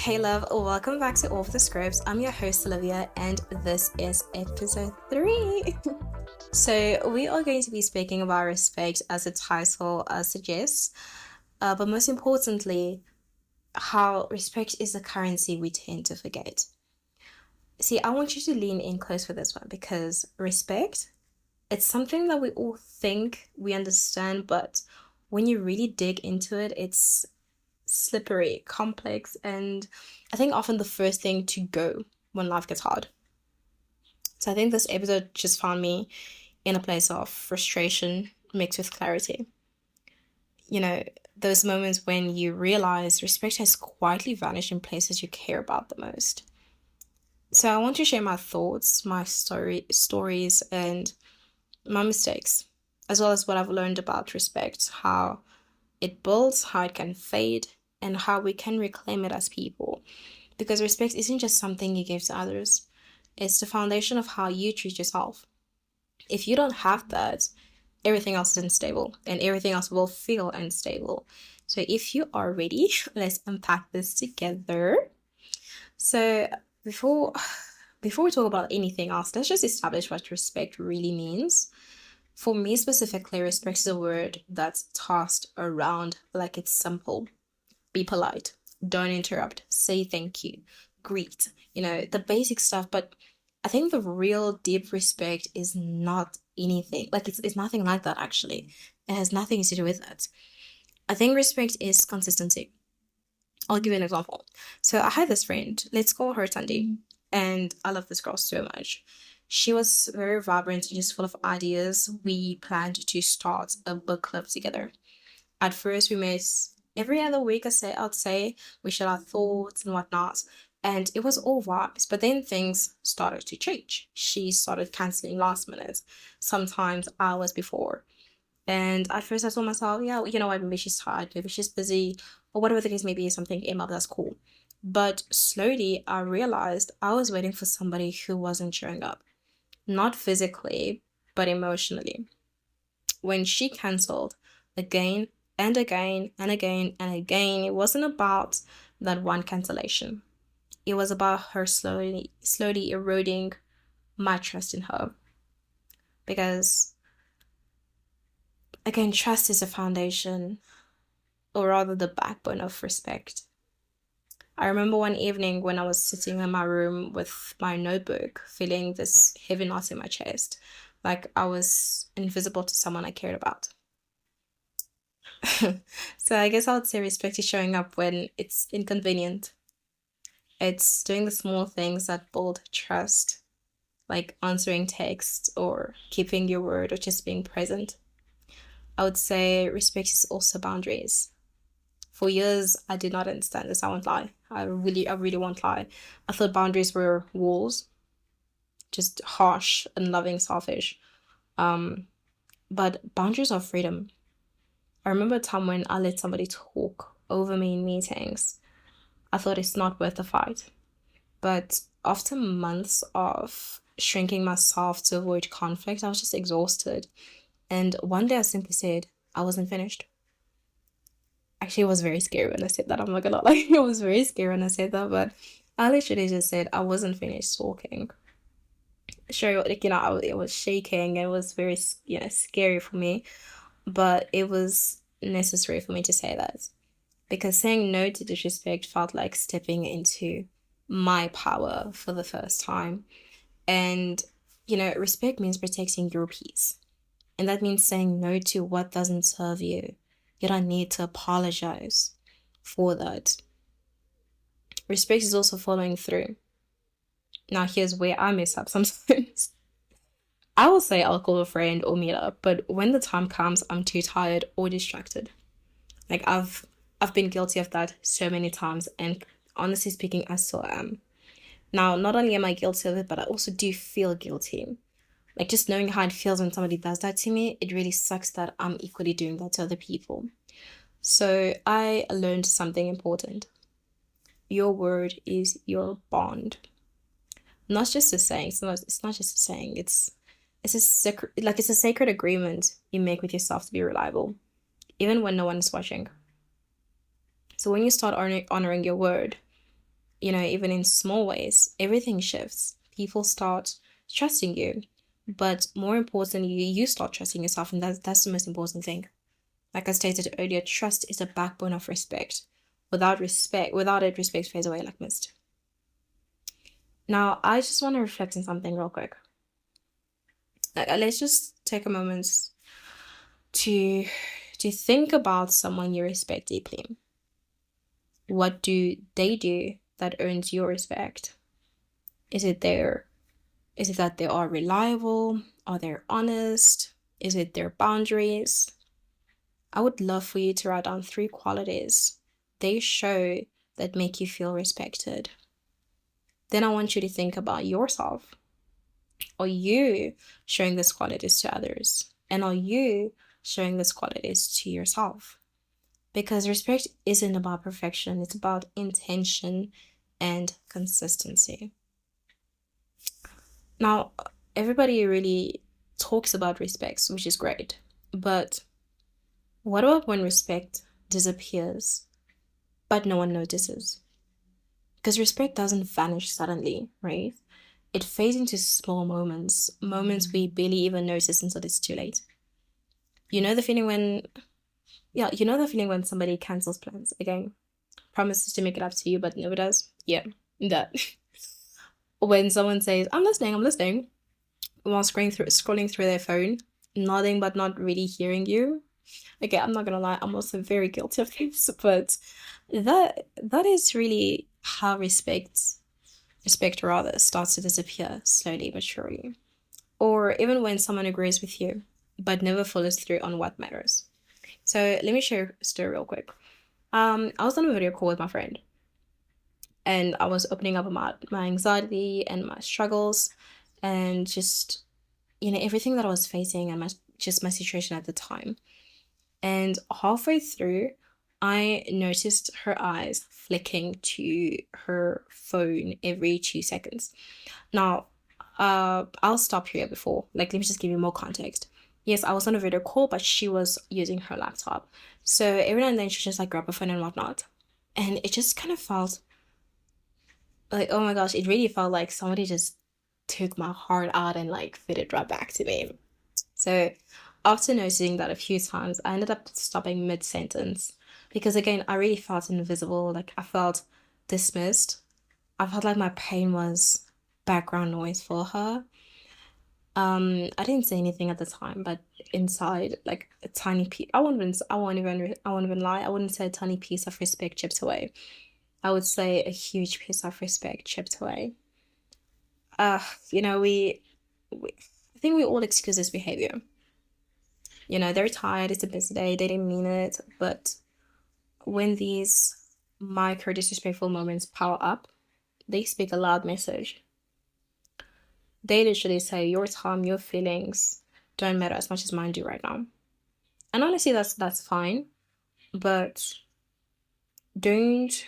Hey love, welcome back to Off the Scripts. I'm your host Olivia and this is episode 3. So we are going to be speaking about respect as the title suggests, but most importantly, how respect is the currency we tend to forget. See, I want you to lean in close for this one because respect, it's something that we all think we understand, but when you really dig into it, it's slippery, complex, and I think often the first thing to go when life gets hard. So I think this episode just found me in a place of frustration mixed with clarity. You know, those moments when you realize respect has quietly vanished in places you care about the most. So I want to share my thoughts, my stories, and my mistakes, as well as what I've learned about respect, how it builds, how it can fade, and how we can reclaim it as people. Because respect isn't just something you give to others, it's the foundation of how you treat yourself. If you don't have that, everything else is unstable and everything else will feel unstable. So if you are ready, let's unpack this together. So before we talk about anything else, let's just establish what respect really means. For me specifically, respect is a word that's tossed around like it's simple. Be polite, don't interrupt, say thank you, greet, the basic stuff. But I think the real deep respect is not anything. Like it's nothing like that actually. It has nothing to do with that. I think respect is consistency. I'll give you an example. So I had this friend, let's call her Tandy, and I love this girl so much. She was very vibrant and just full of ideas. We planned to start a book club together. At first, we met every other week, I'd say. We shared our thoughts and whatnot. And it was all vibes. But then things started to change. She started canceling last minute, sometimes hours before. And at first, I told myself, yeah, you know what, maybe she's tired, maybe she's busy, or whatever the case may be, something came up, that's cool. But slowly, I realized I was waiting for somebody who wasn't showing up. Not physically, but emotionally. When she cancelled again and again and again and again, it wasn't about that one cancellation. It was about her slowly eroding my trust in her. Because, again, trust is a foundation, or rather the backbone of respect. I remember one evening when I was sitting in my room with my notebook, feeling this heavy knot in my chest, like I was invisible to someone I cared about. So I guess I would say respect is showing up when it's inconvenient. It's doing the small things that build trust, like answering texts or keeping your word or just being present. I would say respect is also boundaries. For years, I did not understand this. I won't lie. I really won't lie. I thought boundaries were walls, just harsh, unloving, selfish. But boundaries are freedom. I remember a time when I let somebody talk over me in meetings. I thought it's not worth the fight. But after months of shrinking myself to avoid conflict, I was just exhausted. And one day I simply said, I wasn't finished. Actually, it was very scary when I said that. I'm not gonna lie. It was very scary when I said that, but I literally just said I wasn't finished talking. Sure, it was shaking. It was very, scary for me, but it was necessary for me to say that because saying no to disrespect felt like stepping into my power for the first time. And, respect means protecting your peace. And that means saying no to what doesn't serve you. You don't need to apologize for that. Respect is also following through. Now, here's where I mess up sometimes. I will say I'll call a friend or meet up, but when the time comes, I'm too tired or distracted. Like I've been guilty of that so many times, and honestly speaking, I still am. Now, not only am I guilty of it, but I also do feel guilty. Like just knowing how it feels when somebody does that to me, it really sucks that I'm equally doing that to other people. So I learned something important. Your word is your bond. Not just a saying. It's not just a saying. It's a sacred agreement you make with yourself to be reliable, even when no one is watching. So when you start honoring your word, even in small ways, everything shifts. People start trusting you, but more importantly, you start trusting yourself, and that's the most important thing. Like I stated earlier, trust is the backbone of respect. Without it, respect fades away like mist. Now, I just want to reflect on something real quick. Let's just take a moment to think about someone you respect deeply. What do they do that earns your respect? Is it that they are reliable? Are they honest? Is it their boundaries? I would love for you to write down 3 qualities they show that make you feel respected. Then I want you to think about yourself. Are you showing these qualities to others? And are you showing these qualities to yourself? Because respect isn't about perfection, it's about intention and consistency. Now, everybody really talks about respect, which is great. But what about when respect disappears, but no one notices? Because respect doesn't vanish suddenly, right? It fades into small moments we barely even notice until it's too late. You know the feeling when, somebody cancels plans again, promises to make it up to you, but never does? Yeah, that. When someone says, I'm listening, while scrolling through their phone, nodding but not really hearing you. Okay, I'm not gonna lie, I'm also very guilty of this, but that is really how respect rather starts to disappear slowly but surely. Or even when someone agrees with you but never follows through on what matters. So let me share a story real quick. I was on a video call with my friend, and I was opening up about my anxiety and my struggles, and just everything that I was facing, and my situation at the time. And halfway through, I noticed her eyes flicking to her phone every 2 seconds. Now, I'll stop here before. Let me just give you more context. Yes, I was on a video call, but she was using her laptop. So every now and then she just grab her phone and whatnot. And it just kind of felt like, oh my gosh, it really felt like somebody just took my heart out and fit it right back to me. So after noticing that a few times, I ended up stopping mid-sentence because again, I really felt invisible. I felt dismissed. I felt like my pain was background noise for her. I didn't say anything at the time, but inside, a tiny piece, I won't even lie. I wouldn't say a tiny piece of respect chipped away. I would say a huge piece of respect chipped away. We I think we all excuse this behavior. They're tired, it's a busy day, they didn't mean it. But when these micro disrespectful moments power up, they speak a loud message. They literally say your time, your feelings don't matter as much as mine do right now. And honestly, that's fine. But don't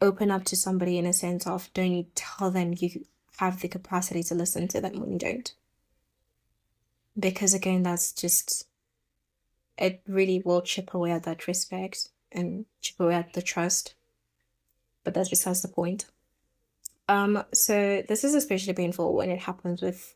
open up to somebody in a sense of, don't tell them you have the capacity to listen to them when you don't. Because again, it really will chip away at that respect and chip away at the trust. But that's besides the point. So this is especially painful when it happens with,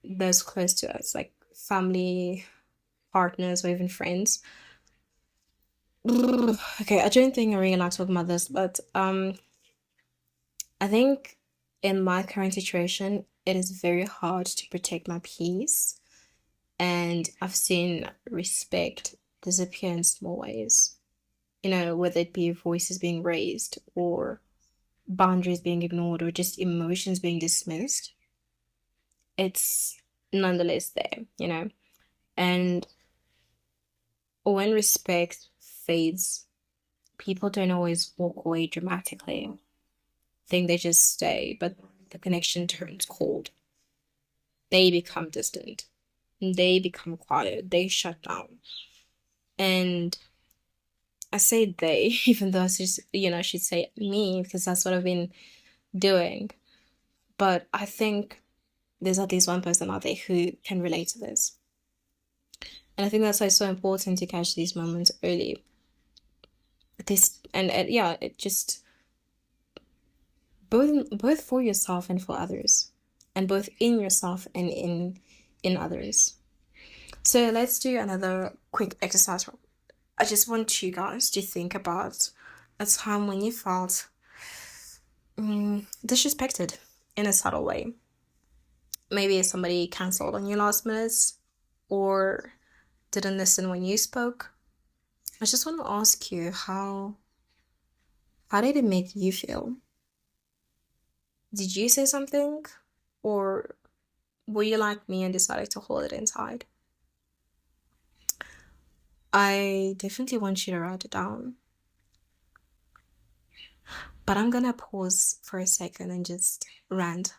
those close to us, like family, partners, or even friends. Okay, I don't think I really like talking about this, but I think in my current situation, it is very hard to protect my peace. And I've seen respect disappear in small ways. Whether it be voices being raised or boundaries being ignored or just emotions being dismissed, it's nonetheless there. And when respect fades, people don't always walk away dramatically. I think they just stay, but the connection turns cold. They become distant. They become quiet. They shut down. And I say they, even though I should say me, because that's what I've been doing. But I think there's at least one person out there who can relate to this. And I think that's why it's so important to catch these moments early. this, and yeah, it just both for yourself and for others, and both in yourself and in others. So let's do another quick exercise. I just want you guys to think about a time when you felt disrespected in a subtle way. Maybe somebody cancelled on you last minute, or didn't listen when you spoke. I just want to ask you, how did it make you feel? Did you say something, or were you like me and decided to hold it inside? I definitely want you to write it down. But I'm gonna pause for a second and just rant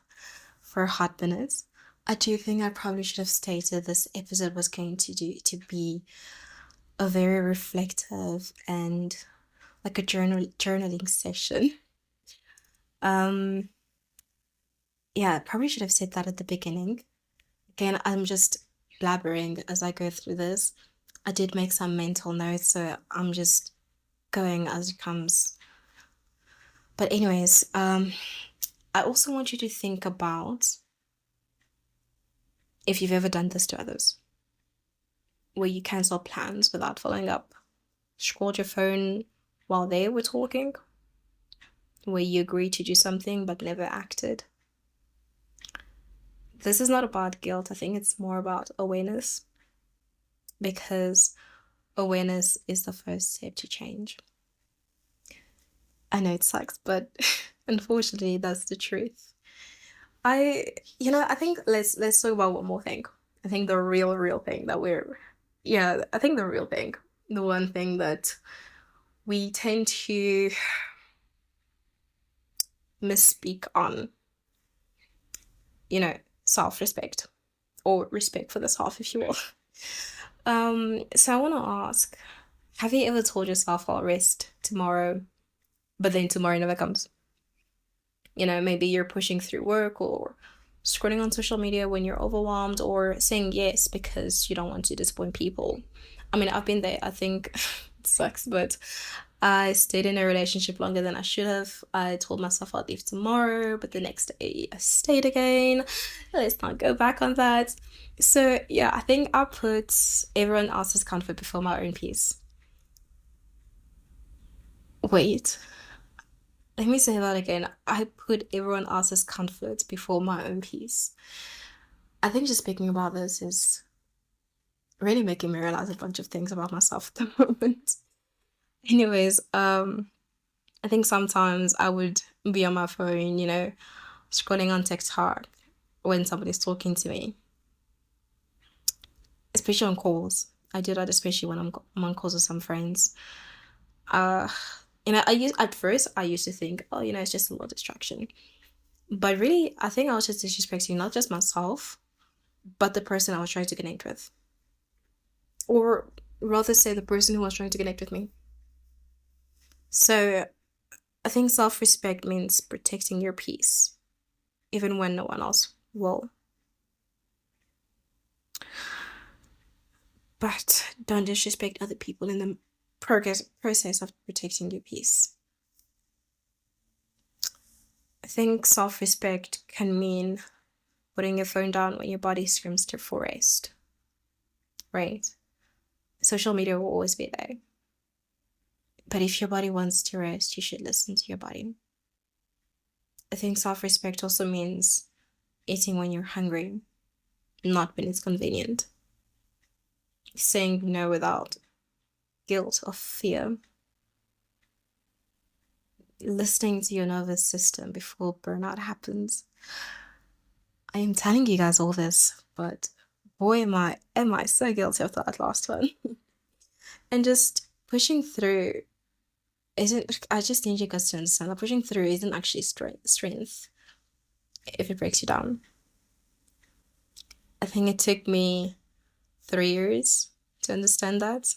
for a hot minute. I do think I probably should have stated this episode was going to be a very reflective and like a journaling session. Yeah, I probably should have said that at the beginning. Again, I'm just blabbering as I go through this. I did make some mental notes, so I'm just going as it comes. But anyways, I also want you to think about if you've ever done this to others, where you cancel plans without following up, scrolled your phone while they were talking, where you agreed to do something but never acted. This is not about guilt. I think it's more about awareness, because awareness is the first step to change. I know it sucks, but unfortunately, that's the truth. I think let's talk about one more thing. I think the real thing that I think the real thing, the one thing that we tend to misspeak on, self-respect, or respect for the self, if you will. So I want to ask, have you ever told yourself I'll rest tomorrow, but then tomorrow never comes? Maybe you're pushing through work or scrolling on social media when you're overwhelmed, or saying yes because you don't want to disappoint people. I mean, I've been there. I think it sucks, but I stayed in a relationship longer than I should have. I told myself I'd leave tomorrow, but the next day I stayed again. Let's not go back on that. So yeah, I think I put everyone else's comfort before my own peace. Wait, let me say that again. I put everyone else's comfort before my own peace. I think just speaking about this is really making me realize a bunch of things about myself at the moment. Anyways, I think sometimes I would be on my phone, scrolling on TikTok when somebody's talking to me, especially on calls. I do that especially when I'm on calls with some friends. At first I used to think, oh, it's just a little distraction. But really, I think I was just disrespecting not just myself, but the person I was trying to connect with. Or rather say the person who was trying to connect with me. So I think self-respect means protecting your peace, even when no one else will. But don't disrespect other people in the process of protecting your peace. I think self-respect can mean putting your phone down when your body screams for rest. Right? Social media will always be there. But if your body wants to rest, you should listen to your body. I think self-respect also means eating when you're hungry, not when it's convenient. Saying no without guilt or fear. Listening to your nervous system before burnout happens. I am telling you guys all this, but boy, am I so guilty of that last one. And just pushing through I just need you guys to understand that pushing through isn't actually strength if it breaks you down. I think it took me 3 years to understand that,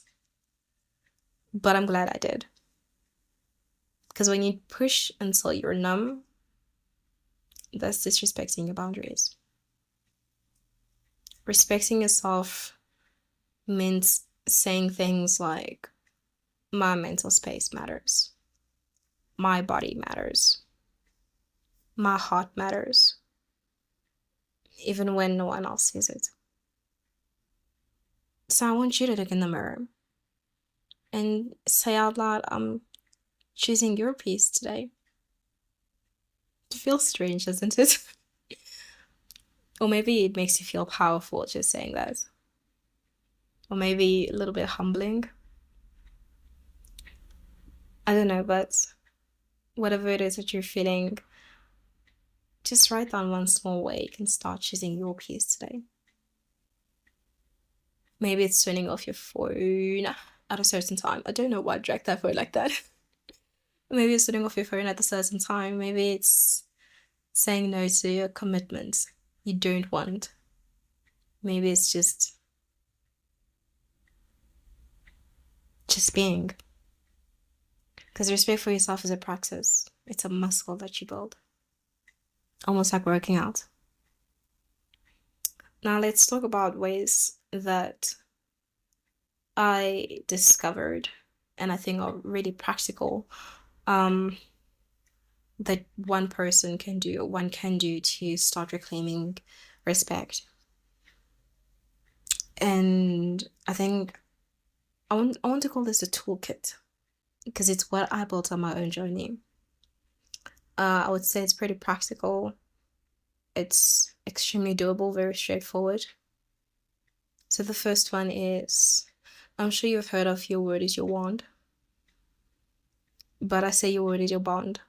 but I'm glad I did. Because when you push until you're numb, that's disrespecting your boundaries. Respecting yourself means saying things like, My mental space matters. My body matters. My heart matters. Even when no one else sees it. So I want you to look in the mirror and say out loud, I'm choosing your peace today. It feels strange, doesn't it? Or maybe it makes you feel powerful just saying that. Or maybe a little bit humbling. I don't know, but whatever it is that you're feeling, just write down one small way you can start choosing your peace today. Maybe it's turning off your phone at a certain time. I don't know why I dragged that phone like that. Maybe it's turning off your phone at a certain time. Maybe it's saying no to your commitments you don't want. Maybe it's just being. Because respect for yourself is a practice. It's a muscle that you build. Almost like working out. Now let's talk about ways that I discovered, and I think are really practical, that one can do to start reclaiming respect. And I think I want to call this a toolkit because it's what I built on my own journey. I would say it's pretty practical. It's extremely doable, very straightforward. So the first one is, I'm sure you've heard of your word is your wand. But I say your word is your bond.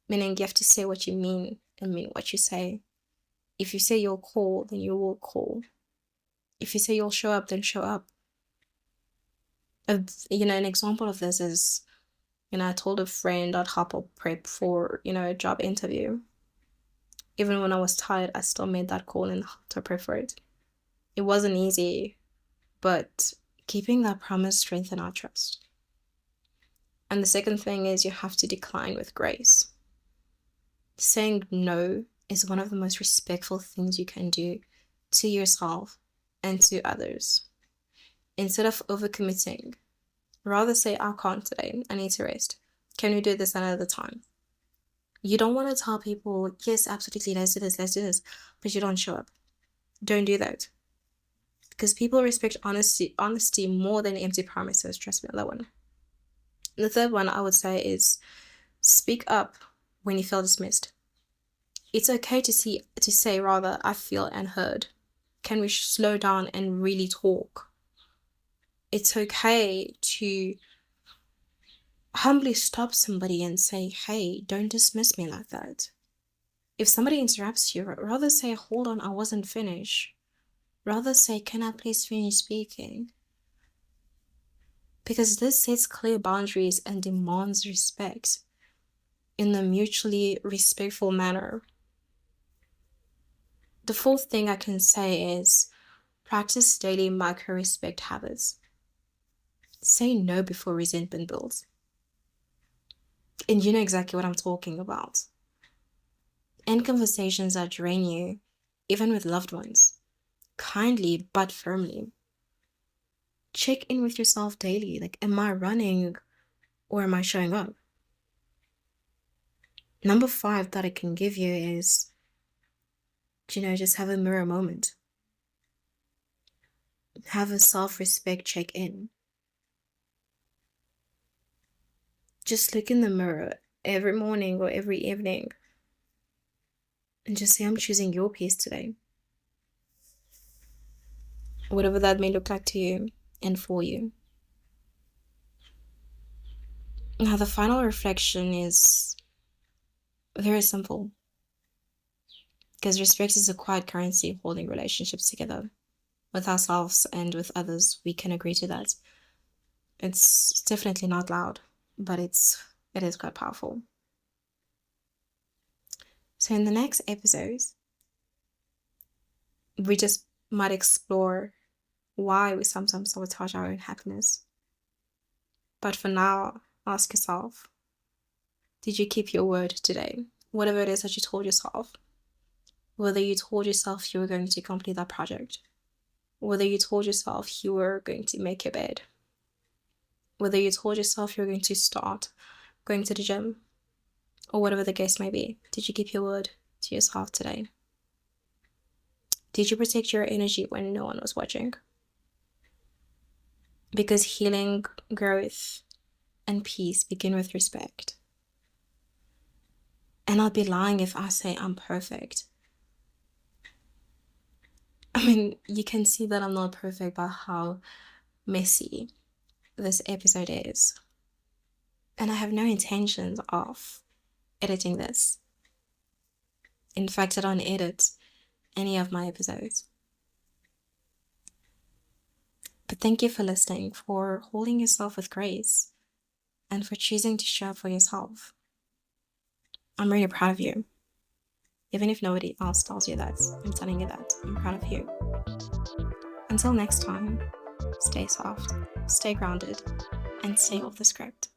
Meaning you have to say what you mean and mean what you say. If you say you'll call, then you will call. If you say you'll show up, then show up. An example of this is, I told a friend I'd help her prep for, a job interview. Even when I was tired, I still made that call and helped her prep for it. It wasn't easy, but keeping that promise strengthened our trust. And the second thing is you have to decline with grace. Saying no is one of the most respectful things you can do to yourself and to others. Instead of overcommitting, rather say, I can't today, I need to rest. Can we do this another time? You don't want to tell people, yes, absolutely, let's do this, but you don't show up. Don't do that. Because people respect honesty more than empty promises. Trust me on that one. The third one I would say is speak up when you feel dismissed. It's okay to say rather, I feel unheard. Can we slow down and really talk? It's okay to humbly stop somebody and say, hey, don't dismiss me like that. If somebody interrupts you, rather say, hold on, I wasn't finished. Rather say, can I please finish speaking? Because this sets clear boundaries and demands respect in a mutually respectful manner. The fourth thing I can say is practice daily micro-respect habits. Say no before resentment builds. And you know exactly what I'm talking about. End conversations that drain you, even with loved ones, kindly but firmly. Check in with yourself daily. Like, am I running or am I showing up? Number 5 that I can give you is, just have a mirror moment. Have a self-respect check-in. Just look in the mirror every morning or every evening and just say, I'm choosing your peace today. Whatever that may look like to you and for you. Now, the final reflection is very simple. Because respect is a quiet currency holding relationships together. With ourselves and with others, we can agree to that. It's definitely not loud, but it is quite powerful. So in the next episodes, we just might explore why we sometimes sabotage our own happiness. But for now, ask yourself, did you keep your word today? Whatever it is that you told yourself. Whether you told yourself you were going to complete that project. Whether you told yourself you were going to make your bed. Whether you told yourself you're going to start going to the gym or whatever the case may be, did you keep your word to yourself today? Did you protect your energy when no one was watching? Because healing, growth, and peace begin with respect. And I'd be lying if I say I'm perfect. I mean, you can see that I'm not perfect by how messy this episode is. And I have no intentions of editing this. In fact, I don't edit any of my episodes. But thank you for listening, for holding yourself with grace, and for choosing to show up for yourself. I'm really proud of you. Even if nobody else tells you that, I'm telling you that. I'm proud of you. Until next time, stay soft, stay grounded, and stay off the script.